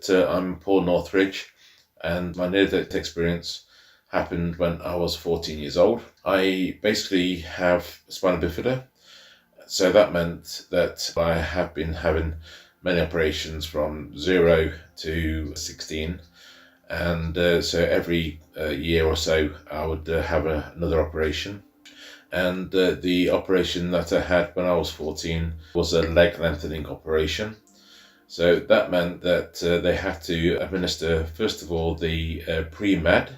I'm Paul Northridge, and my near-death experience happened when I was 14 years old. I basically have spina bifida, so that meant that I have been having many operations from 0 to 16, and so every year or so I would have another operation. And the operation that I had when I was 14 was a leg lengthening operation. So that meant that they had to administer, first of all, the pre-med.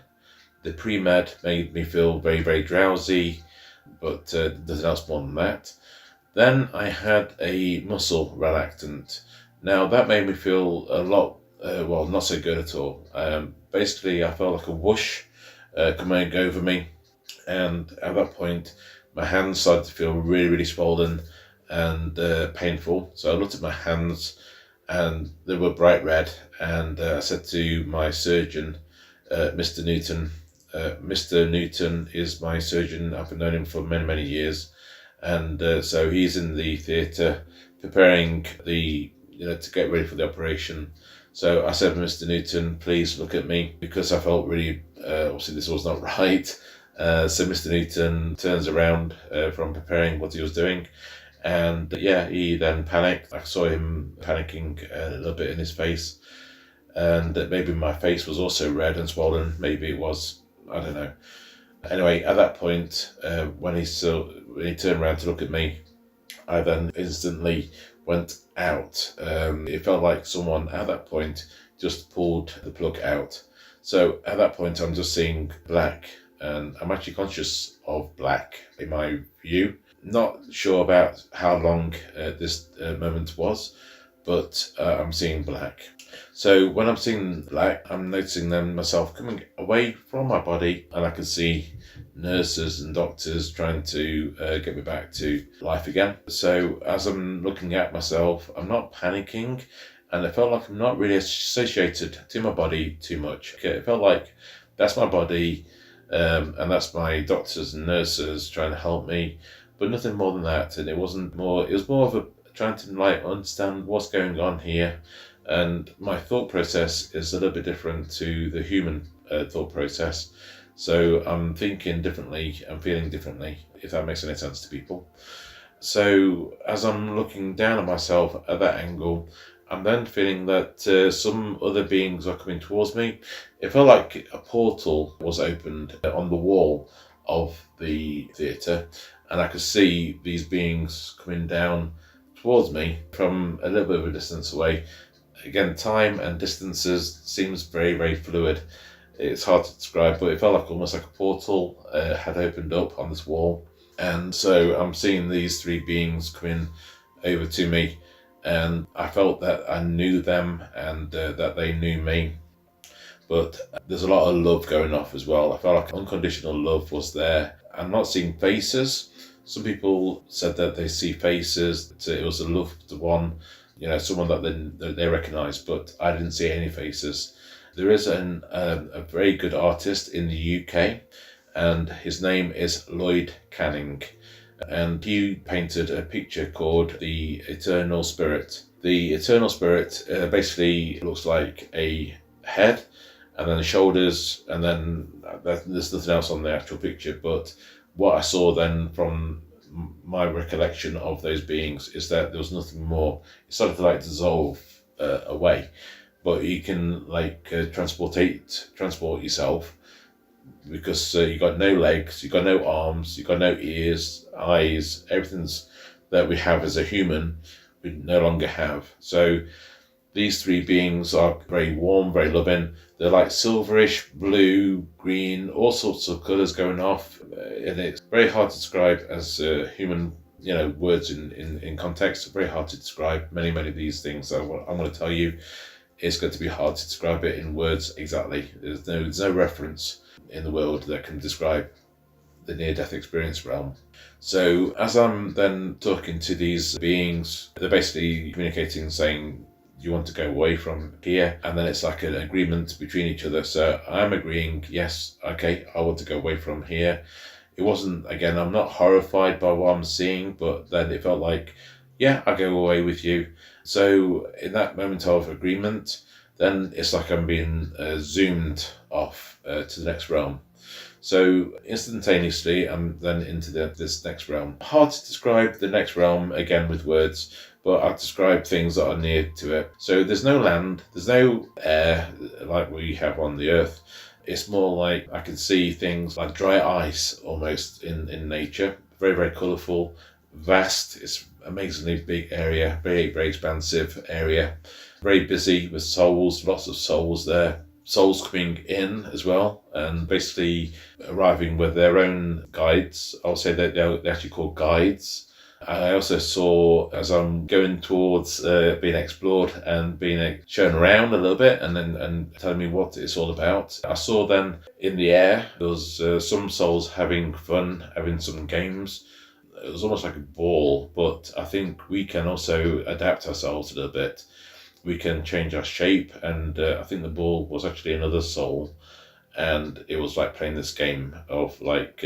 The pre-med made me feel very, very drowsy, but nothing else more than that. Then I had a muscle relaxant. Now that made me feel a lot, well, not so good at all. Basically, I felt like a whoosh coming over me. And at that point, my hands started to feel really, really swollen and painful. So I looked at my hands and they were bright red. And I said to my surgeon, Mr. Newton, Mr. Newton is my surgeon. I've known him for many, many years. And so he's in the theatre preparing to get ready for the operation. So I said to Mr. Newton, please look at me, because I felt really, obviously this was not right. So Mr. Newton turns around from preparing what he was doing, and he then panicked. I saw him panicking a little bit in his face, and maybe my face was also red and swollen. Maybe it was, I don't know. Anyway, at that point, when he turned around to look at me, I then instantly went out. It felt like someone at that point just pulled the plug out. So at that point, I'm just seeing black. And I'm actually conscious of black in my view. Not sure about how long this moment was, but I'm seeing black. So when I'm seeing black, I'm noticing then myself coming away from my body, and I can see nurses and doctors trying to get me back to life again. So as I'm looking at myself, I'm not panicking, and it felt like I'm not really associated to my body too much. Okay, it felt like that's my body. And that's my doctors and nurses trying to help me, but nothing more than that. And it was more of a trying to understand what's going on here. And my thought process is a little bit different to the human thought process. So I'm thinking differently and feeling differently, if that makes any sense to people. So as I'm looking down at myself at that angle, I'm then feeling that some other beings are coming towards me. It felt like a portal was opened on the wall of the theatre, and I could see these beings coming down towards me from a little bit of a distance away. Again, time and distances seems very, very fluid. It's hard to describe, but it felt like almost like a portal had opened up on this wall. And so I'm seeing these three beings coming over to me. And I felt that I knew them and that they knew me. But there's a lot of love going off as well. I felt like unconditional love was there. I'm not seeing faces. Some people said that they see faces, that it was a loved one, someone that they recognise, but I didn't see any faces. There is a very good artist in the UK, and his name is Lloyd Canning. And he painted a picture called The Eternal Spirit. The Eternal Spirit basically looks like a head, and then shoulders, and then there's nothing else on the actual picture. But what I saw then from my recollection of those beings is that there was nothing more. It started to dissolve away, but you can transport yourself. Because you got no legs, you got no arms, you got no ears, eyes, everything's that we have as a human, we no longer have. So these three beings are very warm, very loving. They're like silverish, blue, green, all sorts of colours going off, and it's very hard to describe as human, words in context. Very hard to describe many of these things. So I'm going to tell you, it's going to be hard to describe it in words exactly. There's no reference in the world that can describe the near-death experience realm. So as I'm then talking to these beings, they're basically communicating, saying, you want to go away from here? And then it's like an agreement between each other. So I'm agreeing, yes, okay, I want to go away from here. It wasn't, again, I'm not horrified by what I'm seeing, but then it felt like, yeah, I'll go away with you. So in that moment of agreement, then it's like I'm being zoomed off to the next realm. So instantaneously, I'm then into this next realm. Hard to describe the next realm again with words, but I'll describe things that are near to it. So there's no land, there's no air like we have on the earth. It's more like I can see things like dry ice almost in nature. Very, very colourful, vast. It's amazingly big area, very, very expansive area. Very busy with souls, lots of souls there. Souls coming in as well, and basically arriving with their own guides. I'll say that they're actually called guides. I also saw, as I'm going towards being explored and being shown around a little bit, and telling me what it's all about, I saw then in the air there was some souls having fun, having some games. It was almost like a ball, but I think we can also adapt ourselves a little bit. We can change our shape, and I think the ball was actually another soul, and it was like playing this game of like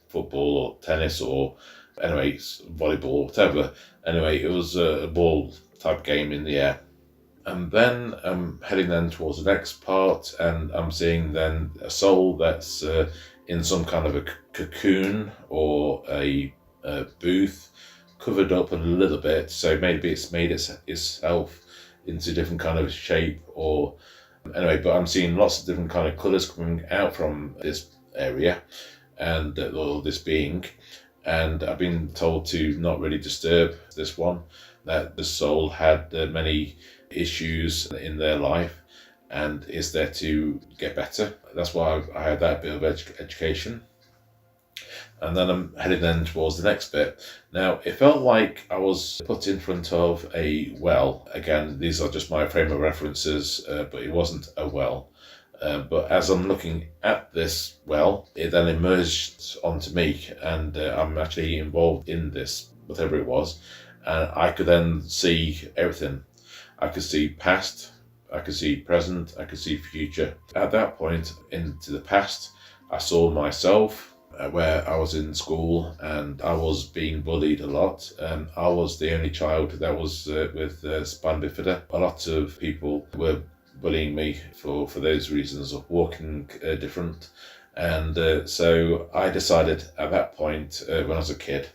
football or tennis or anyway volleyball, whatever. Anyway, it was a ball type game in the air. And then I'm heading then towards the next part, and I'm seeing then a soul that's in some kind of a cocoon or a booth, covered up a little bit, so maybe it's made itself into different kind of shape, or anyway, but I'm seeing lots of different kind of colours coming out from this area and or this being, and I've been told to not really disturb this one, that the soul had many issues in their life and is there to get better. That's why I had that bit of education. And then I'm headed then towards the next bit. Now, it felt like I was put in front of a well. Again, these are just my frame of references, but it wasn't a well. But as I'm looking at this well, it then emerged onto me, and I'm actually involved in this, whatever it was. And I could then see everything. I could see past, I could see present, I could see future. At that point, into the past, I saw myself, where I was in school and I was being bullied a lot. I was the only child that was with spina bifida. A lot of people were bullying me for those reasons of walking different. And so I decided at that point, when I was a kid,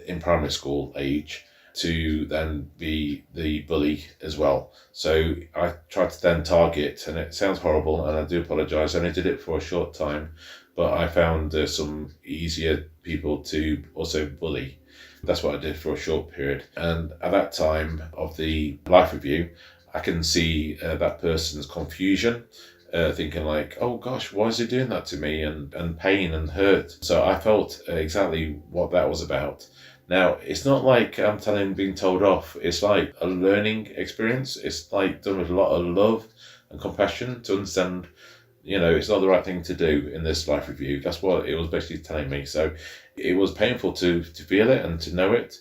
in primary school age, to then be the bully as well. So I tried to then target, and it sounds horrible, and I do apologise, I only did it for a short time, but I found some easier people to also bully. That's what I did for a short period. And at that time of the life review, I can see that person's confusion, thinking like, oh gosh, why is he doing that to me? And pain and hurt. So I felt exactly what that was about. Now, it's not like I'm being told off. It's like a learning experience. It's like done with a lot of love and compassion to understand, it's not the right thing to do in this life review. That's what it was basically telling me. So it was painful to feel it and to know it,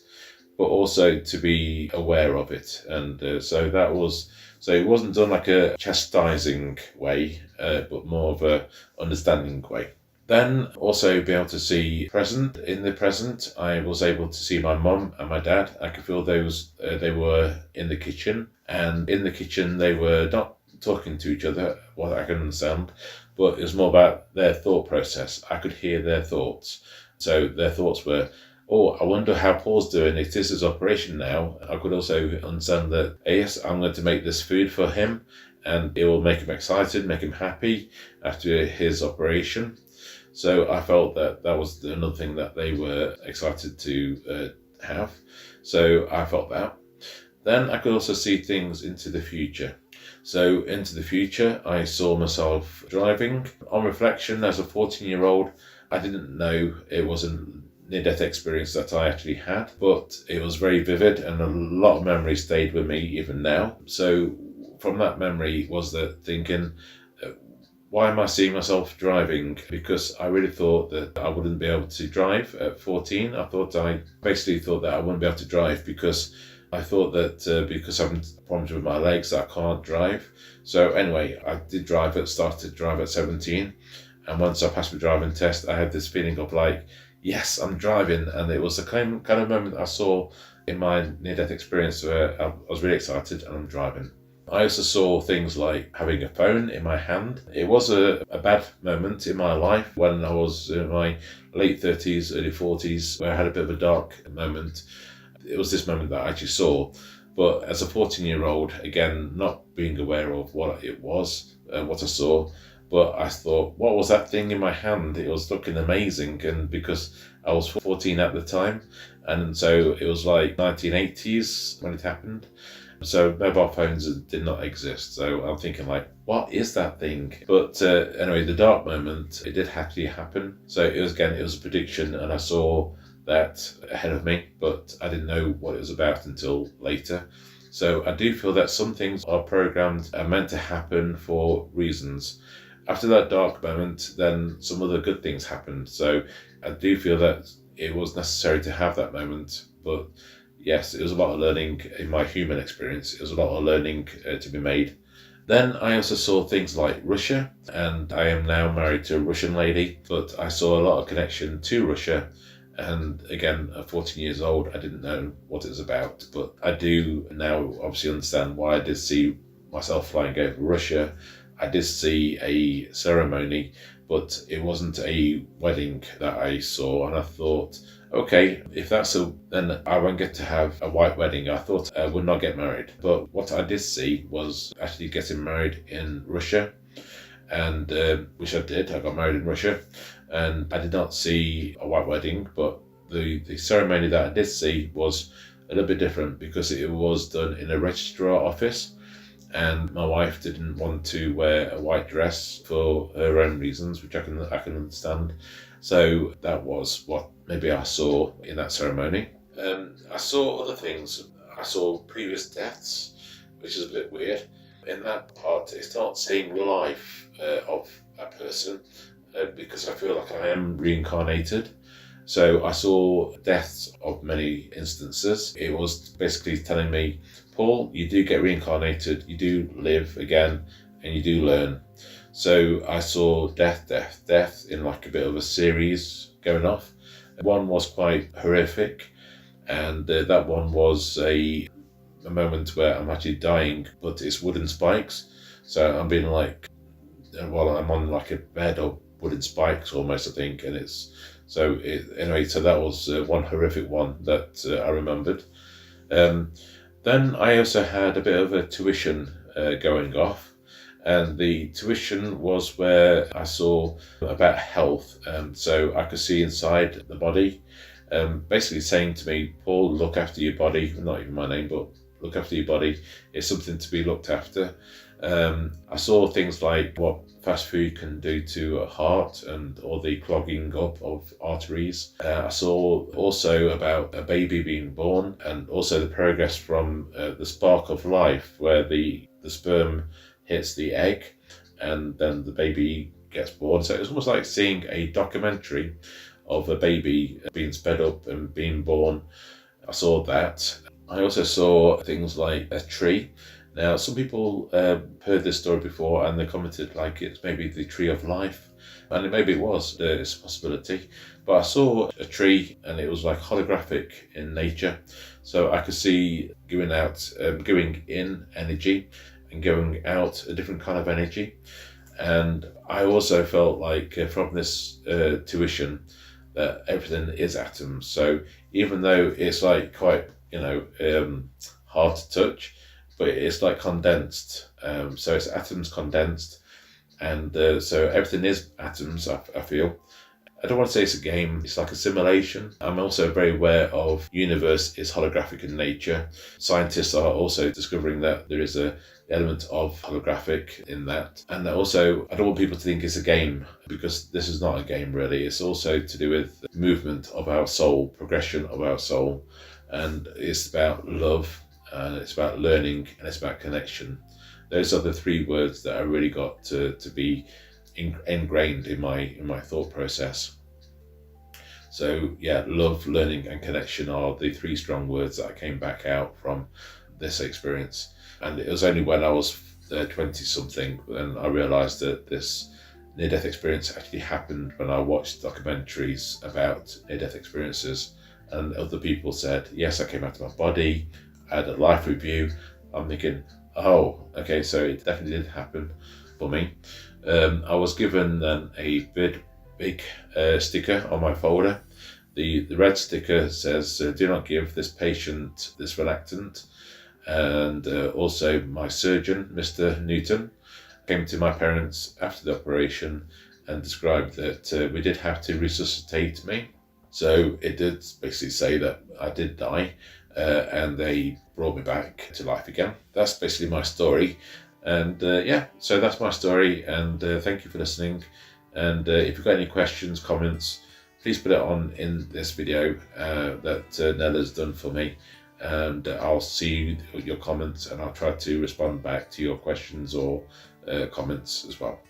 but also to be aware of it. And so it wasn't done like a chastising way, but more of a understanding way. Then also be able to see present. In the present, I was able to see my mum and my dad. I could feel those, they were in the kitchen, and in the kitchen they were not talking to each other, what I can understand, but it was more about their thought process. I could hear their thoughts. So their thoughts were, oh, I wonder how Paul's doing. It is his operation now. I could also understand that, yes, I'm going to make this food for him, and it will make him excited, make him happy after his operation. So I felt that was another thing that they were excited to have. So I felt that. Then I could also see things into the future. So into the future, I saw myself driving. On reflection, as a 14-year-old, I didn't know it was a near-death experience that I actually had, but it was very vivid, and a lot of memories stayed with me even now. So from that memory was the thinking, why am I seeing myself driving? Because I really thought that I wouldn't be able to drive at 14. I basically thought that I wouldn't be able to drive because I thought that because I'm problems with my legs, that I can't drive. So anyway, I did started to drive at 17. And once I passed my driving test, I had this feeling of like, yes, I'm driving. And it was the kind of moment I saw in my near-death experience where I was really excited and I'm driving. I also saw things like having a phone in my hand. It was a bad moment in my life when I was in my late 30s, early 40s, where I had a bit of a dark moment. It was this moment that I actually saw. But as a 14-year-old, again, not being aware of what it was, what I saw, but I thought, what was that thing in my hand? It was looking amazing. And because I was 14 at the time, and so it was like 1980s when it happened. So mobile phones did not exist. So I'm thinking like, what is that thing? But anyway, the dark moment, it did actually happen. So it was a prediction, and I saw that ahead of me, but I didn't know what it was about until later. So I do feel that some things are programmed and meant to happen for reasons. After that dark moment, then some other good things happened. So I do feel that it was necessary to have that moment. But yes, it was a lot of learning in my human experience. It was a lot of learning to be made. Then I also saw things like Russia, and I am now married to a Russian lady, but I saw a lot of connection to Russia. And again, at 14 years old, I didn't know what it was about, but I do now obviously understand why I did see myself flying over Russia. I did see a ceremony, but it wasn't a wedding that I saw, and I thought, okay, if that's so, then I won't get to have a white wedding. I thought I would not get married, but what I did see was actually getting married in Russia, and which I did. I got married in Russia, and I did not see a white wedding, but the ceremony that I did see was a little bit different because it was done in a registrar office, and my wife didn't want to wear a white dress for her own reasons, which I can understand. So that was what maybe I saw in that ceremony. I saw other things. I saw previous deaths, which is a bit weird. In that part, it's not seeing life of a person, because I feel like I am reincarnated. So I saw deaths of many instances. It was basically telling me, Paul, you do get reincarnated, you do live again, and you do learn. So I saw death in like a bit of a series going off. One was quite horrific, and that one was a moment where I'm actually dying, but it's wooden spikes. So I'm being like, well, I'm on like a bed of wooden spikes almost, I think, and anyway, so that was one horrific one that I remembered. Then I also had a bit of a tuition going off, and the tuition was where I saw about health. So I could see inside the body, basically saying to me, Paul, look after your body. Not even my name, but look after your body. It's something to be looked after. I saw things like what fast food can do to a heart and all the clogging up of arteries. I saw also about a baby being born, and also the progress from the spark of life, where the sperm hits the egg and then the baby gets born. So it was almost like seeing a documentary of a baby being sped up and being born. I saw that. I also saw things like a tree. Now, some people heard this story before and they commented like it's maybe the tree of life, and maybe it was, it's a possibility. But I saw a tree and it was like holographic in nature, so I could see going in energy and going out a different kind of energy. And I also felt like from this tuition that everything is atoms. So even though it's like quite hard to touch, but it's like condensed. So it's atoms condensed, and so everything is atoms, I feel. I don't want to say it's a game, it's like a simulation. I'm also very aware of universe is holographic in nature. Scientists are also discovering that there is a element of holographic in that. And also, I don't want people to think it's a game, because this is not a game really. It's also to do with movement of our soul, progression of our soul. And it's about love, and it's about learning, and it's about connection. Those are the three words that I really got to be ingrained in my thought process. So yeah, love, learning, and connection are the three strong words that I came back out from this experience. And it was only when I was 20 something when I realized that this near-death experience actually happened, when I watched documentaries about near-death experiences, and other people said, yes, I came out of my body, I had a life review. I'm thinking, Oh, okay, so it definitely did happen for me. I was given then a big sticker on my folder. The red sticker says, do not give this patient this relactant. And also my surgeon, Mr. Newton, came to my parents after the operation and described that we did have to resuscitate me. So it did basically say that I did die, and they brought me back to life again. That's basically my story. And yeah, so that's my story, and thank you for listening. And if you've got any questions, comments, please put it on in this video that Nella's done for me. And I'll see your comments, and I'll try to respond back to your questions or comments as well.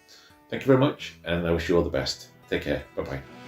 Thank you very much, and I wish you all the best. Take care. Bye-bye.